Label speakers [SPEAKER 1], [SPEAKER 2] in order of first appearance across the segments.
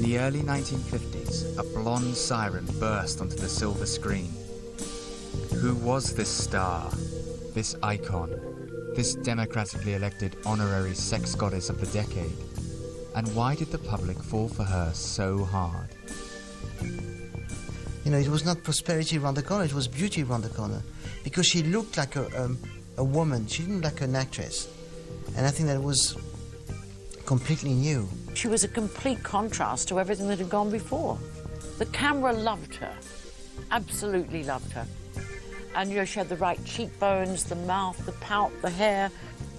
[SPEAKER 1] In the early 1950s, a blonde siren burst onto the silver screen. Who was this star, this icon, this democratically elected honorary sex goddess of the decade? And why did the public fall for her so hard?
[SPEAKER 2] You know, it was not prosperity around the corner, it was beauty around the corner. Because she looked like a woman, she didn't look like an actress. And I think that was completely new.
[SPEAKER 3] She was a complete contrast to everything that had gone before. The camera loved her, absolutely loved her. And you know, she had the right cheekbones, the mouth, the pout, the hair.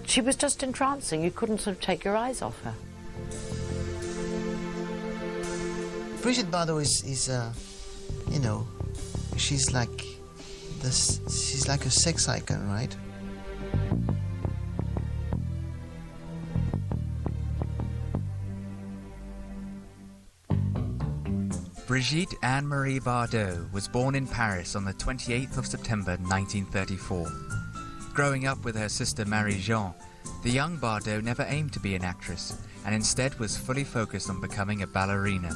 [SPEAKER 3] She was just entrancing. You couldn't sort of take your eyes off her.
[SPEAKER 2] Brigitte Bardot is you know, she's like this. She's like a sex icon, right?
[SPEAKER 1] Brigitte Anne-Marie Bardot was born in Paris on the 28th of September 1934. Growing up with her sister Marie-Jeanne, the young Bardot never aimed to be an actress and instead was fully focused on becoming a ballerina.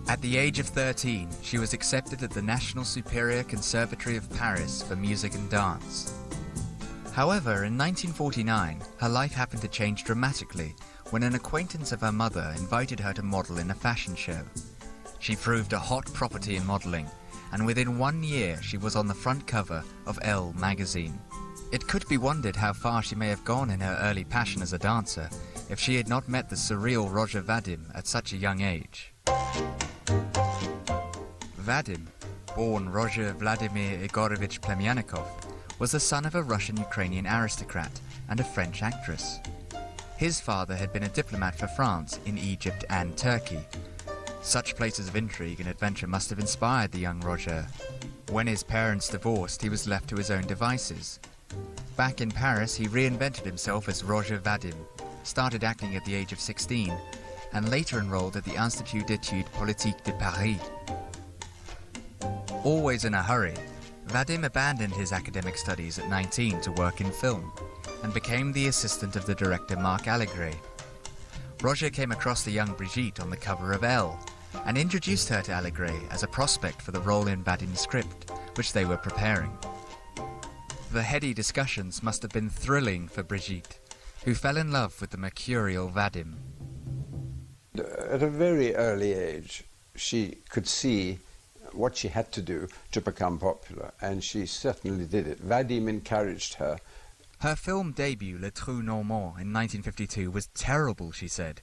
[SPEAKER 1] At the age of 13, she was accepted at the National Superior Conservatory of Paris for music and dance. However, in 1949, her life happened to change dramatically when an acquaintance of her mother invited her to model in a fashion show. She proved a hot property in modeling, and within 1 year she was on the front cover of Elle magazine. It could be wondered how far she may have gone in her early passion as a dancer if she had not met the surreal Roger Vadim at such a young age. Vadim, born Roger Vladimir Igorovich Plemyanikov, was the son of a Russian-Ukrainian aristocrat and a French actress. His father had been a diplomat for France in Egypt and Turkey. Such places of intrigue and adventure must have inspired the young Roger. When his parents divorced, he was left to his own devices. Back in Paris, he reinvented himself as Roger Vadim, started acting at the age of 16, and later enrolled at the Institut d'études politiques de Paris. Always in a hurry, Vadim abandoned his academic studies at 19 to work in film, and became the assistant of the director Marc Allegret. Roger came across the young Brigitte on the cover of Elle, and introduced her to Allegret as a prospect for the role in Vadim's script, which they were preparing. The heady discussions must have been thrilling for Brigitte, who fell in love with the mercurial Vadim.
[SPEAKER 4] At a very early age, she could see what she had to do to become popular, and she certainly did it. Vadim encouraged her.
[SPEAKER 1] Her film debut, Le Trou Normand, in 1952 was terrible, she said.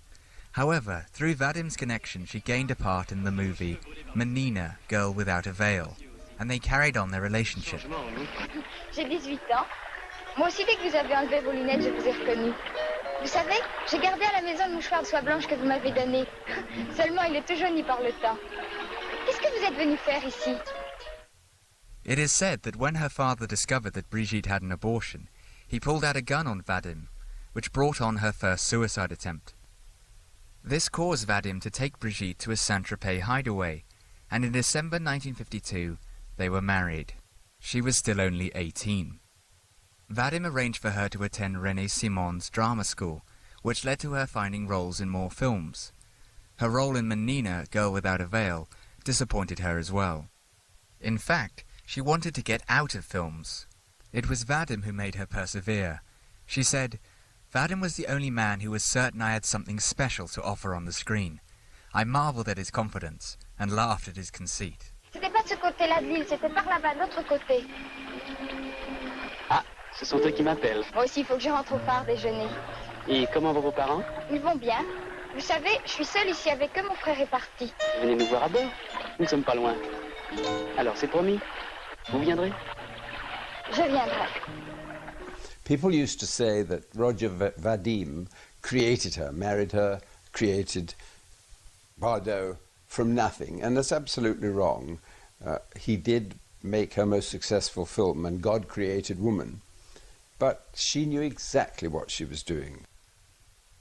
[SPEAKER 1] However, through Vadim's connection, she gained a part in the movie Menina, Girl Without a Veil, and they carried on their relationship.
[SPEAKER 5] J'ai 18 ans. Moi aussi, dès que vous avez enlevé vos lunettes, je vous ai reconnu. Vous savez, j'ai gardé à la maison le mouchoir de soie blanche que vous m'avez donné. Seulement, il est tout jauni par le temps. Qu'est-ce que vous êtes venu faire ici?
[SPEAKER 1] It is said that when her father discovered that Brigitte had an abortion, he pulled out a gun on Vadim, which brought on her first suicide attempt. This caused Vadim to take Brigitte to a Saint-Tropez hideaway, and in December 1952, they were married. She was still only 18. Vadim arranged for her to attend René Simon's drama school, which led to her finding roles in more films. Her role in Menina, Girl Without a Veil, disappointed her as well. In fact, she wanted to get out of films. It was Vadim who made her persevere. She said, "Vadim was the only man who was certain I had something special to offer on the screen. I marveled at his confidence and laughed at his conceit."
[SPEAKER 5] C'était pas de ce côté-là de l'île, c'était par là-bas, de l'autre côté.
[SPEAKER 6] Ah, ce sont eux qui m'appellent.
[SPEAKER 5] Moi aussi, il faut que je rentre au phare déjeuner.
[SPEAKER 6] Et comment vont vos parents?
[SPEAKER 5] Ils vont bien. Vous savez, je suis seule ici avec eux, mon frère est parti.
[SPEAKER 6] Venez nous voir à bord. Nous ne sommes pas loin. Alors, c'est promis. Vous viendrez?
[SPEAKER 5] Je viendrai.
[SPEAKER 4] People used to say that Roger Vadim created her, married her, created Bardot from nothing, and that's absolutely wrong. He did make her most successful film, and God Created Woman, but she knew exactly what she was doing.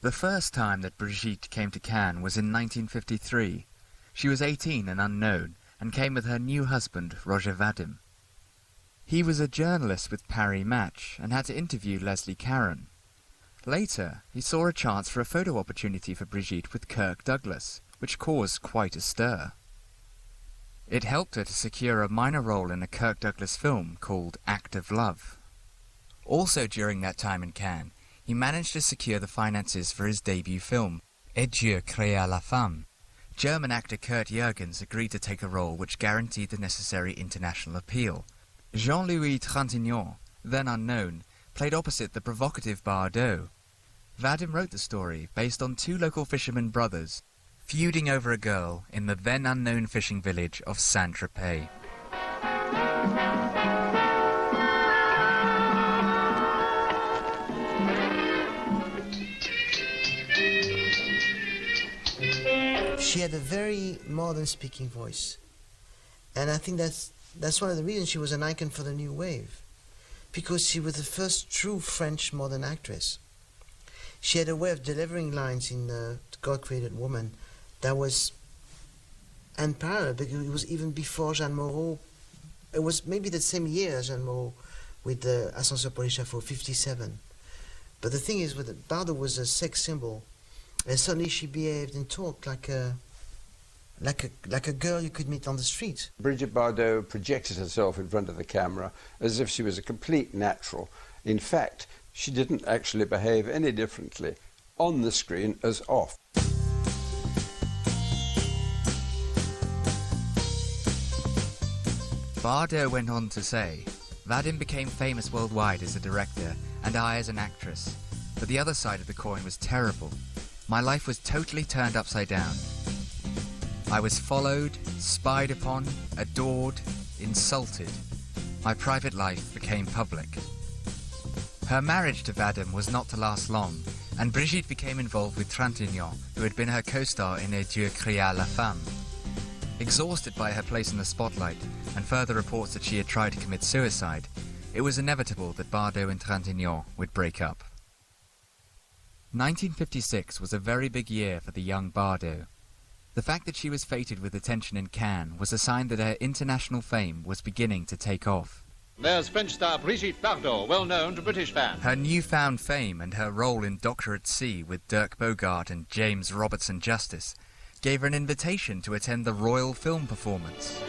[SPEAKER 1] The first time that Brigitte came to Cannes was in 1953. She was 18 and unknown, and came with her new husband, Roger Vadim. He was a journalist with Paris Match and had to interview Leslie Caron. Later, he saw a chance for a photo opportunity for Brigitte with Kirk Douglas, which caused quite a stir. It helped her to secure a minor role in a Kirk Douglas film called Act of Love. Also during that time in Cannes, he managed to secure the finances for his debut film, Et Dieu créa la femme. German actor Kurt Jürgens agreed to take a role which guaranteed the necessary international appeal. Jean-Louis Trintignant, then unknown, played opposite the provocative Bardot. Vadim wrote the story based on two local fishermen brothers feuding over a girl in the then unknown fishing village of Saint-Tropez.
[SPEAKER 2] She had a very modern speaking voice, and I think that's one of the reasons she was an icon for the new wave, because she was the first true French modern actress. She had a way of delivering lines in God Created Woman that was unparalleled, because it was even before Jeanne Moreau. It was maybe the same year as Jeanne Moreau with the Ascenseur pour l'échafaud, 57. But the thing is, with Bardot was a sex symbol, and suddenly she behaved and talked like a girl you could meet on the street.
[SPEAKER 4] Brigitte Bardot projected herself in front of the camera as if she was a complete natural. In fact, she didn't actually behave any differently on the screen as off.
[SPEAKER 1] Bardot went on to say, Vadim became famous worldwide as a director and I as an actress, but the other side of the coin was terrible. My life was totally turned upside down. I was followed, spied upon, adored, insulted. My private life became public. Her marriage to Vadim was not to last long, and Brigitte became involved with Trintignant, who had been her co-star in Et Dieu créa la femme. Exhausted by her place in the spotlight, and further reports that she had tried to commit suicide, it was inevitable that Bardot and Trintignant would break up. 1956 was a very big year for the young Bardot. The fact that she was fated with attention in Cannes was a sign that her international fame was beginning to take off.
[SPEAKER 7] There's French star Brigitte Bardot, well known to British fans.
[SPEAKER 1] Her newfound fame and her role in Doctor at Sea with Dirk Bogarde and James Robertson Justice gave her an invitation to attend the Royal Film Performance.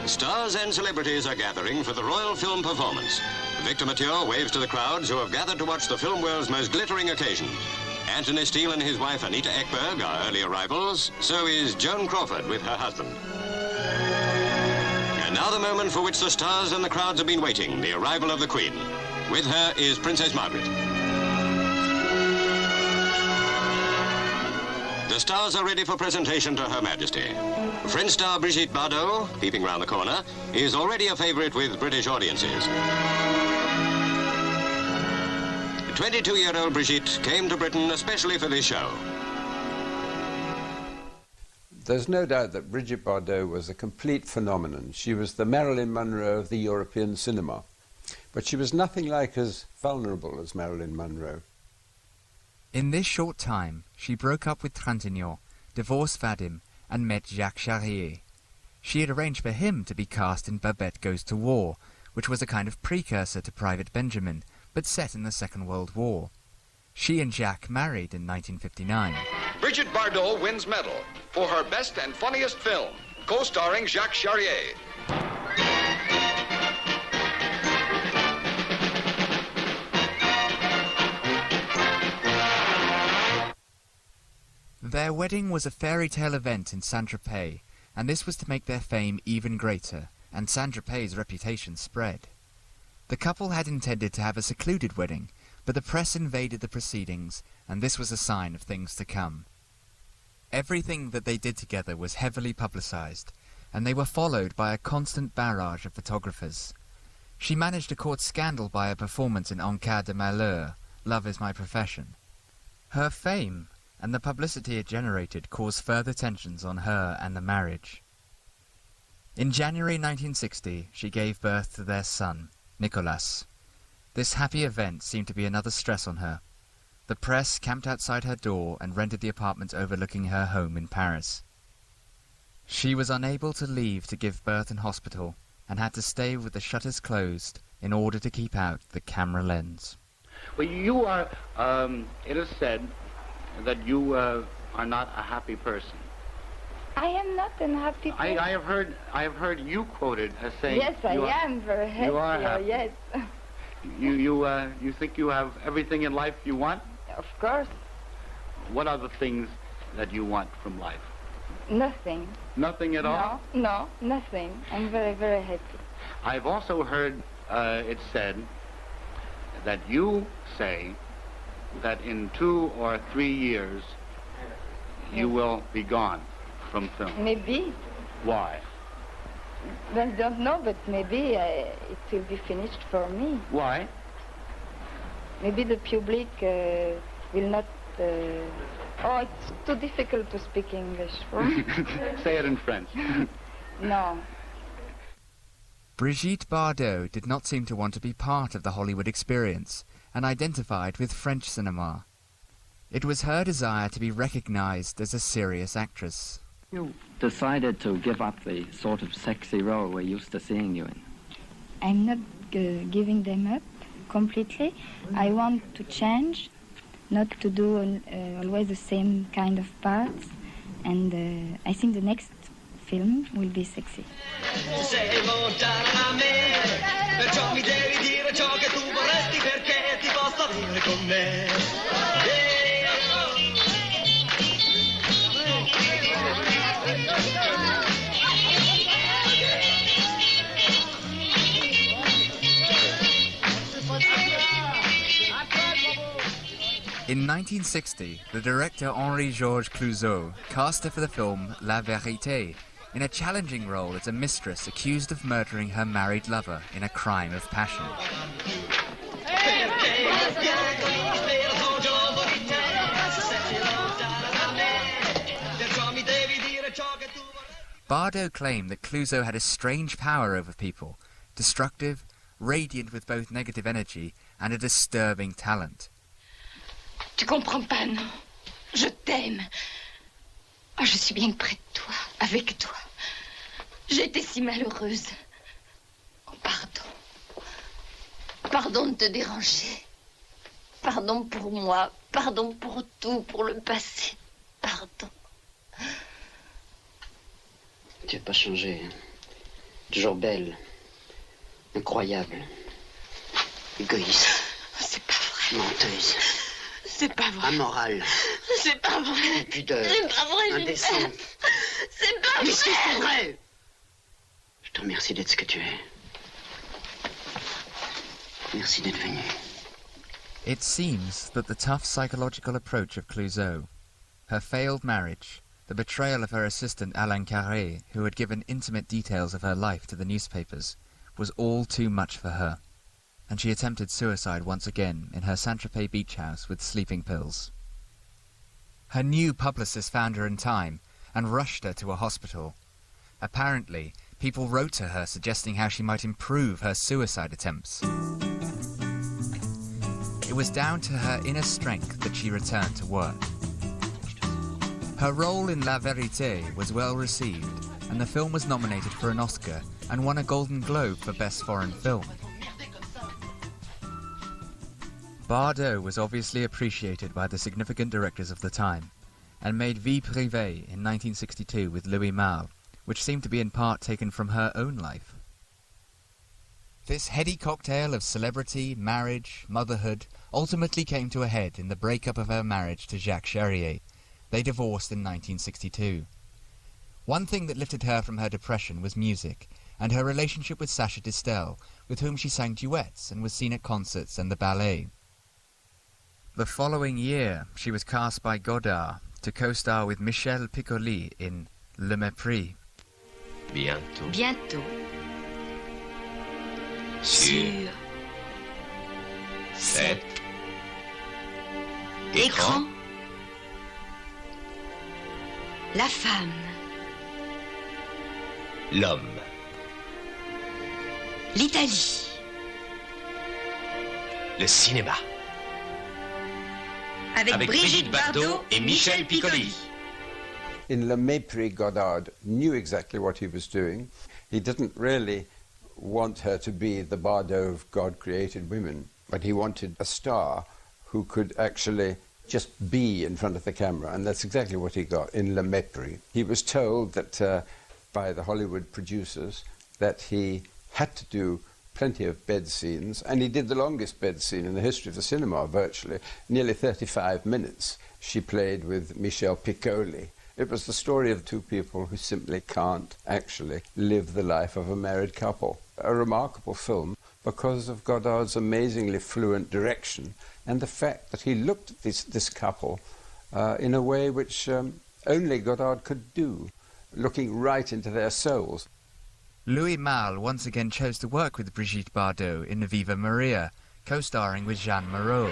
[SPEAKER 8] Stars and celebrities are gathering for the Royal Film Performance. Victor Mathieu waves to the crowds who have gathered to watch the film world's most glittering occasion. Anthony Steele and his wife Anita Ekberg are early arrivals. So is Joan Crawford with her husband. And now the moment for which the stars and the crowds have been waiting, the arrival of the Queen. With her is Princess Margaret. The stars are ready for presentation to Her Majesty. French star Brigitte Bardot, peeping round the corner, is already a favorite with British audiences. 22-year-old Brigitte came to Britain especially for this show.
[SPEAKER 4] There's no doubt that Brigitte Bardot was a complete phenomenon. She was the Marilyn Monroe of the European cinema. But she was nothing like as vulnerable as Marilyn Monroe.
[SPEAKER 1] In this short time, she broke up with Trintignant, divorced Vadim, and met Jacques Charrier. She had arranged for him to be cast in Babette Goes to War, which was a kind of precursor to Private Benjamin, but set in the Second World War. She and Jacques married in 1959.
[SPEAKER 9] Brigitte Bardot wins medal for her best and funniest film, co-starring Jacques Charrier.
[SPEAKER 1] Their wedding was a fairy tale event in Saint-Tropez, and this was to make their fame even greater, and Saint-Tropez's reputation spread. The couple had intended to have a secluded wedding, but the press invaded the proceedings, and this was a sign of things to come. Everything that they did together was heavily publicized, and they were followed by a constant barrage of photographers. She managed to court scandal by a performance in En cas de malheur, Love is My Profession. Her fame and the publicity it generated caused further tensions on her and the marriage. In January 1960, she gave birth to their son, Nicolas. This happy event seemed to be another stress on her. The press camped outside her door and rented the apartment overlooking her home in Paris. She was unable to leave to give birth in hospital and had to stay with the shutters closed in order to keep out the camera lens.
[SPEAKER 6] Well, you are, it is said, that you are not a happy person.
[SPEAKER 5] I am not an happy person.
[SPEAKER 6] I have heard you quoted as saying.
[SPEAKER 5] Yes, I am very happy.
[SPEAKER 6] You are happy.
[SPEAKER 5] Yes.
[SPEAKER 6] You think you have everything in life you want?
[SPEAKER 5] Of course.
[SPEAKER 6] What are the things that you want from life?
[SPEAKER 5] Nothing.
[SPEAKER 6] Nothing at all?
[SPEAKER 5] No, nothing. I'm very, very happy.
[SPEAKER 6] I've also heard it said that you say that in 2 or 3 years you will be gone from film.
[SPEAKER 5] Maybe.
[SPEAKER 6] Why?
[SPEAKER 5] I don't know, but maybe it will be finished for me.
[SPEAKER 6] Why?
[SPEAKER 5] Maybe the public will not... Oh, it's too difficult to speak English for me.
[SPEAKER 6] Say it in French.
[SPEAKER 5] No.
[SPEAKER 1] Brigitte Bardot did not seem to want to be part of the Hollywood experience and identified with French cinema. It was her desire to be recognized as a serious actress.
[SPEAKER 10] You decided to give up the sort of sexy role we're used to seeing you in.
[SPEAKER 5] I'm not giving them up completely. I want to change, not to do always the same kind of parts, and I think the next film will be sexy.
[SPEAKER 11] Sei lontana da me, perciò mi devi dire ciò che tu vorresti perché ti possa avere con me.
[SPEAKER 1] In 1960, the director Henri-Georges Clouzot cast her for the film La Vérité in a challenging role as a mistress accused of murdering her married lover in a crime of passion. Bardot claimed that Clouzot had a strange power over people, destructive, radiant with both negative energy and a disturbing talent.
[SPEAKER 12] Tu comprends pas, non? Je t'aime. Oh, je suis bien près de toi, avec toi. J'ai été si malheureuse. Oh, pardon. Pardon de te déranger. Pardon pour moi. Pardon pour tout, pour le passé. Pardon.
[SPEAKER 13] Tu n'as pas changé. Hein. Toujours belle. Incroyable. Égoïste.
[SPEAKER 12] C'est pas vrai.
[SPEAKER 13] Menteuse.
[SPEAKER 12] C'est pas vrai.
[SPEAKER 13] Amorale.
[SPEAKER 12] C'est pas vrai.
[SPEAKER 13] Pudeur.
[SPEAKER 12] C'est pas vrai.
[SPEAKER 13] Indécente.
[SPEAKER 12] C'est pas
[SPEAKER 13] Mais
[SPEAKER 12] vrai.
[SPEAKER 13] si, c'est vrai. Je te remercie d'être ce que tu es. Merci d'être venu.
[SPEAKER 1] It seems that the tough psychological approach of Clouzot, her failed marriage, the betrayal of her assistant Alain Carré, who had given intimate details of her life to the newspapers, was all too much for her, and she attempted suicide once again in her Saint-Tropez beach house with sleeping pills. Her new publicist found her in time and rushed her to a hospital. Apparently, people wrote to her suggesting how she might improve her suicide attempts. It was down to her inner strength that she returned to work. Her role in La Vérité was well received, and the film was nominated for an Oscar and won a Golden Globe for Best Foreign Film. Bardot was obviously appreciated by the significant directors of the time, and made Vie Privée in 1962 with Louis Malle, which seemed to be in part taken from her own life. This heady cocktail of celebrity, marriage, motherhood ultimately came to a head in the breakup of her marriage to Jacques Charrier. They divorced in 1962. One thing that lifted her from her depression was music, and her relationship with Sacha Distel, with whom she sang duets and was seen at concerts and the ballet. The following year, she was cast by Godard to co-star with Michel Piccoli in Le Mépris.
[SPEAKER 14] Bientôt.
[SPEAKER 12] Bientôt.
[SPEAKER 14] Sur. Cet.
[SPEAKER 12] Écran. La femme.
[SPEAKER 14] L'homme.
[SPEAKER 12] L'Italie.
[SPEAKER 14] Le cinéma.
[SPEAKER 12] Avec Brigitte Bardot
[SPEAKER 14] et Michel Piccoli.
[SPEAKER 4] In Le Mépris, Godard knew exactly what he was doing. He didn't really want her to be the Bardot of God-created women, but he wanted a star who could actually just be in front of the camera, and that's exactly what he got in Le Mépris. He was told that by the Hollywood producers that he had to do plenty of bed scenes, and he did the longest bed scene in the history of the cinema, virtually, nearly 35 minutes. She played with Michel Piccoli. It was the story of two people who simply can't actually live the life of a married couple. A remarkable film because of Godard's amazingly fluent direction and the fact that he looked at this couple in a way which only Godard could do, looking right into their souls.
[SPEAKER 1] Louis Malle once again chose to work with Brigitte Bardot in Viva Maria, co-starring with Jeanne Moreau.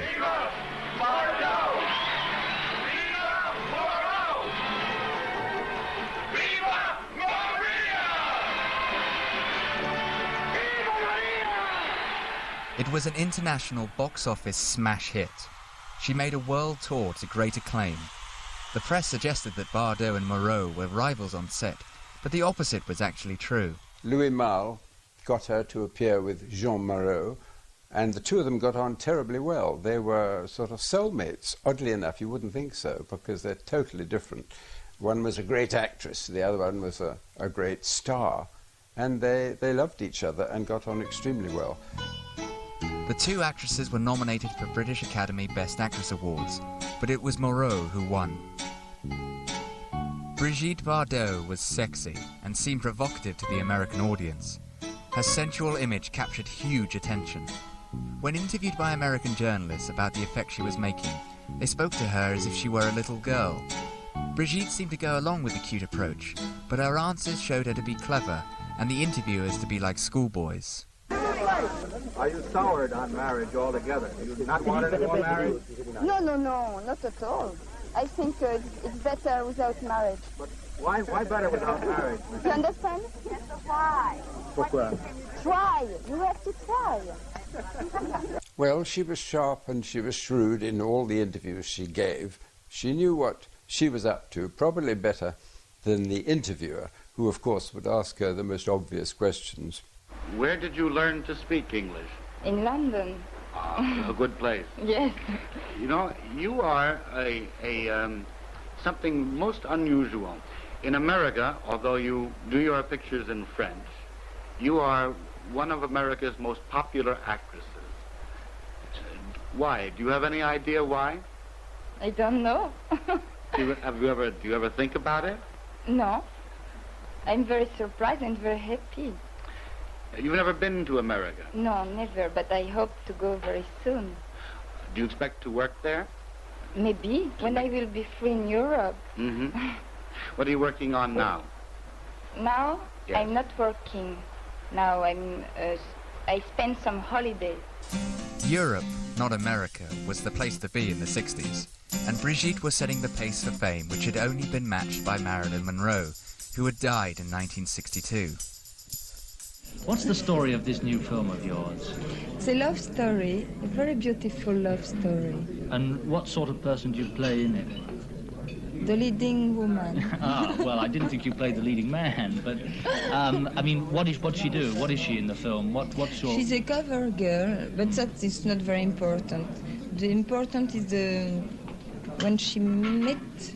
[SPEAKER 1] It was an international box office smash hit. She made a world tour to great acclaim. The press suggested that Bardot and Moreau were rivals on set, but the opposite was actually true.
[SPEAKER 4] Louis Malle got her to appear with Jean Moreau, and the two of them got on terribly well. They were sort of soulmates. Oddly enough, you wouldn't think so, because they're totally different. One was a great actress, the other one was a great star, and they loved each other and got on extremely well.
[SPEAKER 1] The two actresses were nominated for British Academy Best Actress Awards, but it was Moreau who won. Brigitte Bardot was sexy and seemed provocative to the American audience. Her sensual image captured huge attention. When interviewed by American journalists about the effect she was making, they spoke to her as if she were a little girl. Brigitte seemed to go along with the cute approach, but her answers showed her to be clever and the interviewers to be like schoolboys.
[SPEAKER 15] Are you soured on marriage altogether? Do you not want any more marriage?
[SPEAKER 16] No, not at all. I think it's better without marriage.
[SPEAKER 15] But why better without marriage?
[SPEAKER 16] You understand? Try.
[SPEAKER 15] Pourquoi?
[SPEAKER 16] Try. You have to try.
[SPEAKER 4] Well, she was sharp and she was shrewd in all the interviews she gave. She knew what she was up to, probably better than the interviewer, who of course would ask her the most obvious questions.
[SPEAKER 6] Where did you learn to speak English?
[SPEAKER 16] In London.
[SPEAKER 6] A good place.
[SPEAKER 16] Yes.
[SPEAKER 6] You know, you are something most unusual. In America, although you do your pictures in French, you are one of America's most popular actresses. Why? Do you have any idea why?
[SPEAKER 16] I don't know.
[SPEAKER 6] Do you ever think about it?
[SPEAKER 16] No. I'm very surprised and very happy.
[SPEAKER 6] You've never been to America?
[SPEAKER 16] No, never, but I hope to go very soon.
[SPEAKER 6] Do you expect to work there?
[SPEAKER 16] Maybe, when I will be free in Europe.
[SPEAKER 6] Mm-hmm. What are you working on now?
[SPEAKER 16] Now?
[SPEAKER 6] Yes.
[SPEAKER 16] I'm not working. Now I spend some holidays.
[SPEAKER 1] Europe, not America, was the place to be in the 60s, and Brigitte was setting the pace for fame which had only been matched by Marilyn Monroe, who had died in 1962.
[SPEAKER 17] What's the story of this new film of yours?
[SPEAKER 18] It's a love story, a very beautiful love story.
[SPEAKER 17] And what sort of person do you play in it?
[SPEAKER 18] The leading woman.
[SPEAKER 17] Well, I didn't think you played the leading man, but I mean, what does she do? What is she in the film? What's your...
[SPEAKER 18] She's a cover girl, but that is not very important. The important is when she meets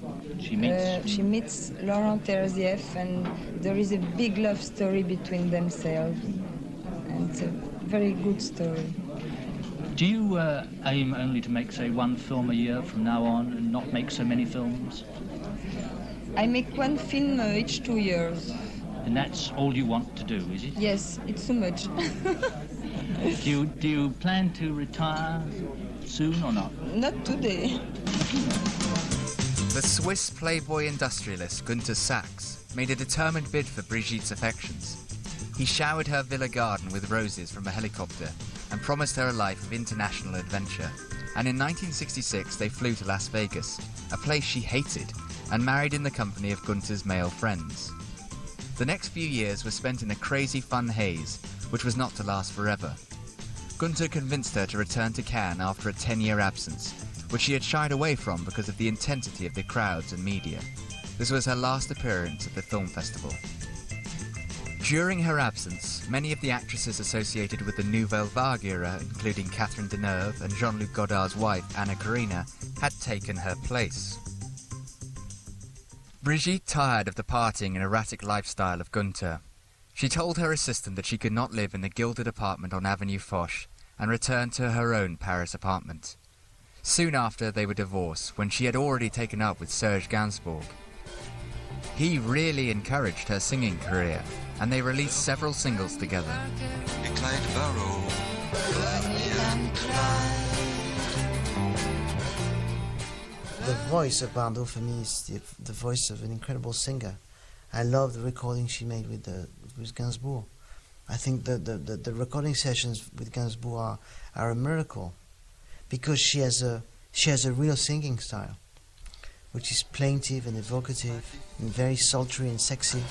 [SPEAKER 18] Laurent Terzieff, and there is a big love story between themselves, and it's a very good story.
[SPEAKER 17] Do you aim only to make, say, one film a year from now on and not make so many films?
[SPEAKER 18] I make one film each 2 years.
[SPEAKER 17] And that's all you want to do, is it?
[SPEAKER 18] Yes, it's too much.
[SPEAKER 17] Do you plan to retire soon or not?
[SPEAKER 18] Not today.
[SPEAKER 1] The Swiss playboy industrialist Günter Sachs made a determined bid for Brigitte's affections. He showered her villa garden with roses from a helicopter and promised her a life of international adventure. And in 1966 they flew to Las Vegas, a place she hated, and married in the company of Günter's male friends. The next few years were spent in a crazy fun haze, which was not to last forever. Günter convinced her to return to Cannes after a 10-year absence, which she had shied away from because of the intensity of the crowds and media. This was her last appearance at the film festival. During her absence, many of the actresses associated with the Nouvelle Vague era, including Catherine Deneuve and Jean-Luc Godard's wife, Anna Karina, had taken her place. Brigitte tired of the partying and erratic lifestyle of Gunther. She told her assistant that she could not live in the gilded apartment on Avenue Foch and returned to her own Paris apartment. Soon after, they were divorced, when she had already taken up with Serge Gainsbourg. He really encouraged her singing career, and they released several singles together.
[SPEAKER 2] The voice of Bardot for me is the voice of an incredible singer. I love the recording she made with Gainsbourg. I think the recording sessions with Gainsbourg are a miracle, because she has a real singing style, which is plaintive and evocative and very sultry and sexy.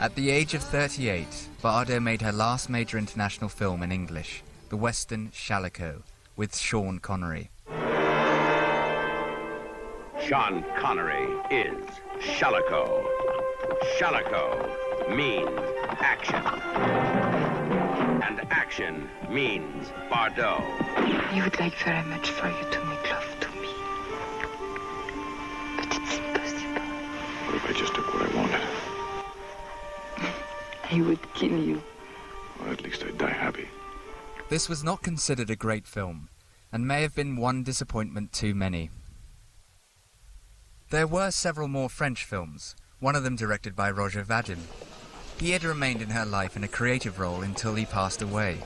[SPEAKER 1] At the age of 38, Bardot made her last major international film in English, the western Shalako, with Sean Connery.
[SPEAKER 19] Sean Connery is Shalako. Shalako means action. And action means Bardot.
[SPEAKER 12] I would like very much for you to make love to me. But it's impossible.
[SPEAKER 15] What if I just took what I wanted?
[SPEAKER 12] I would kill you.
[SPEAKER 15] Well, at least I'd die happy.
[SPEAKER 1] This was not considered a great film, and may have been one disappointment too many. There were several more French films, one of them directed by Roger Vadim. He had remained in her life in a creative role until he passed away.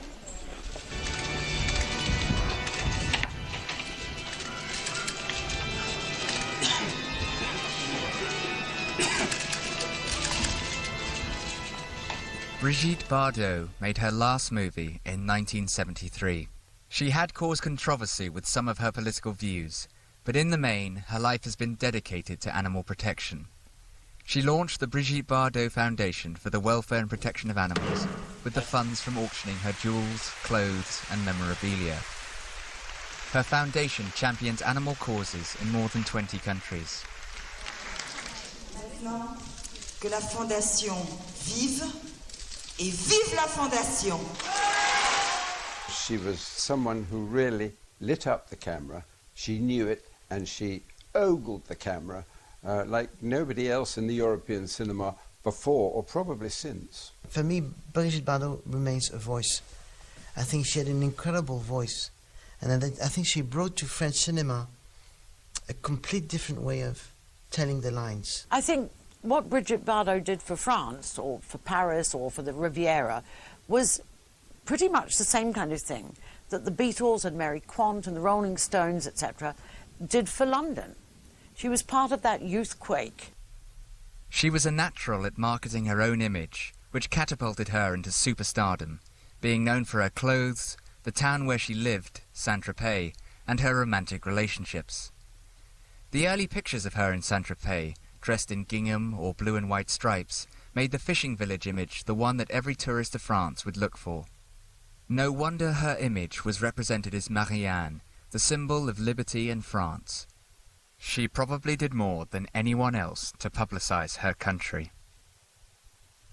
[SPEAKER 1] Brigitte Bardot made her last movie in 1973. She had caused controversy with some of her political views, but in the main, her life has been dedicated to animal protection. She launched the Brigitte Bardot Foundation for the welfare and protection of animals, with the funds from auctioning her jewels, clothes, and memorabilia. Her foundation champions animal causes in more than 20 countries.
[SPEAKER 20] Maintenant que la Fondation vive, et vive la Fondation!
[SPEAKER 4] She was someone who really lit up the camera. She knew it, and she ogled the camera like nobody else in the European cinema before, or probably since.
[SPEAKER 2] For me, Brigitte Bardot remains a voice. I think she had an incredible voice, and I think she brought to French cinema a complete different way of telling the lines.
[SPEAKER 3] I think what Brigitte Bardot did for France, or for Paris, or for the Riviera, was pretty much the same kind of thing that the Beatles and Mary Quant and the Rolling Stones, etc., did for London. She was part of that youth quake.
[SPEAKER 1] She was a natural at marketing her own image, which catapulted her into superstardom, being known for her clothes, the town where she lived, Saint-Tropez, and her romantic relationships. The early pictures of her in Saint-Tropez, dressed in gingham or blue and white stripes, made the fishing village image the one that every tourist of France would look for. No wonder her image was represented as Marianne, the symbol of liberty in France. She probably did more than anyone else to publicize her country.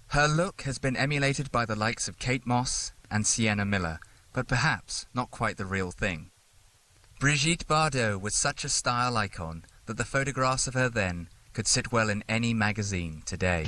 [SPEAKER 1] Her look has been emulated by the likes of Kate Moss and Sienna Miller, but perhaps not quite the real thing. Brigitte Bardot was such a style icon that the photographs of her then could sit well in any magazine today.